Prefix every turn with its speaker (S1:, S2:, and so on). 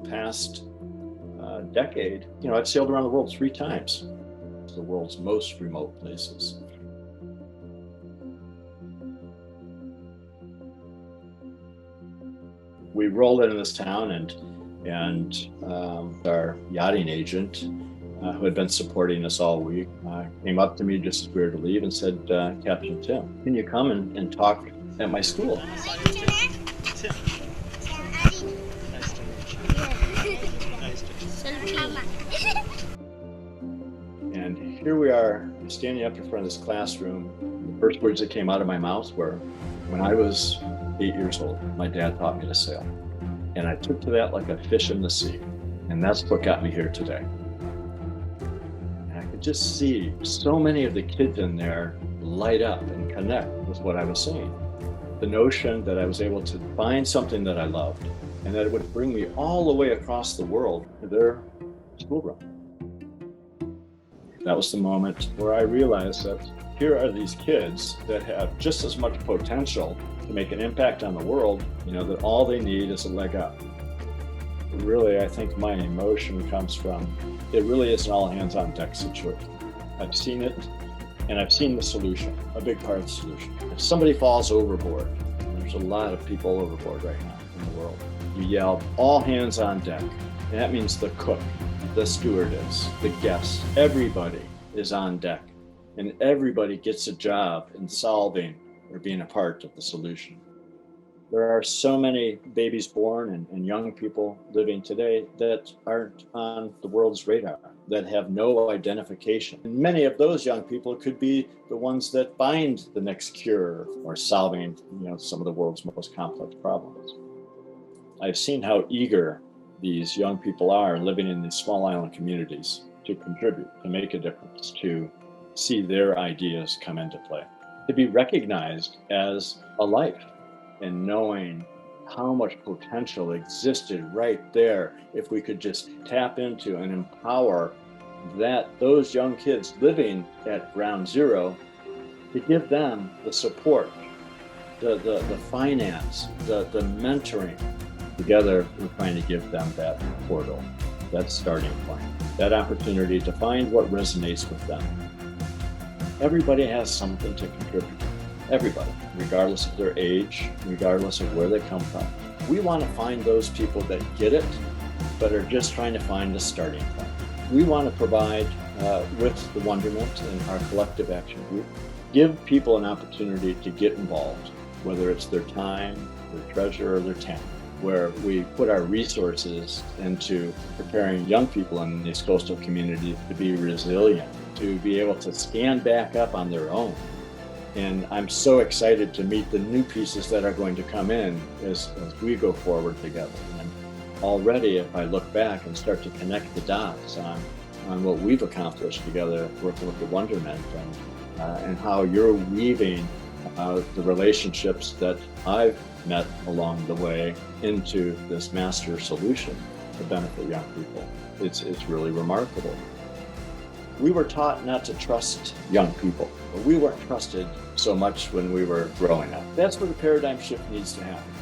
S1: past decade, I've sailed around the world 3 times, the world's most remote places. We rolled into this town, and our yachting agent, who had been supporting us all week, came up to me just as we were to leave and said, "Captain Tim, can you come and talk at my school?"
S2: Tim. Nice to meet you. Nice to meet you.
S1: And here we are, standing up in front of this classroom. The first words that came out of my mouth were, "When I was 8 years old, my dad taught me to sail." And I took to that like a fish in the sea. And that's what got me here today. And I could just see so many of the kids in there light up and connect with what I was saying. The notion that I was able to find something that I loved and that it would bring me all the way across the world to their schoolroom. That was the moment where I realized that here are these kids that have just as much potential to make an impact on the world, that all they need is a leg up. Really, I think my emotion comes from, it really is an all hands on deck situation. I've seen it, and I've seen the solution, a big part of the solution. If somebody falls overboard, there's a lot of people overboard right now in the world, you yell, "All hands on deck." And that means the cook, the stewardess, the guests, everybody is on deck. And everybody gets a job in solving or being a part of the solution. There are so many babies born and young people living today that aren't on the world's radar, that have no identification. And many of those young people could be the ones that find the next cure or solving, some of the world's most complex problems. I've seen how eager these young people are living in these small island communities to contribute, to make a difference, to see their ideas come into play, to be recognized as a life, and knowing how much potential existed right there if we could just tap into and empower those young kids living at ground zero, to give them the support, the finance, the mentoring. Together, we're trying to give them that portal, that starting point, that opportunity to find what resonates with them. Everybody has something to contribute. Everybody, regardless of their age, regardless of where they come from. We want to find those people that get it, but are just trying to find a starting point. We want to provide, with the Wonderment and our collective action group, give people an opportunity to get involved, whether it's their time, their treasure, or their talent, where we put our resources into preparing young people in these coastal communities to be resilient, to be able to stand back up on their own. And I'm so excited to meet the new pieces that are going to come in as we go forward together. And already, if I look back and start to connect the dots on what we've accomplished together working with the Wonderment, and how you're weaving the relationships that I've met along the way into this master solution to benefit young people. It's really remarkable. We were taught not to trust young people, but we weren't trusted so much when we were growing up. That's where the paradigm shift needs to happen.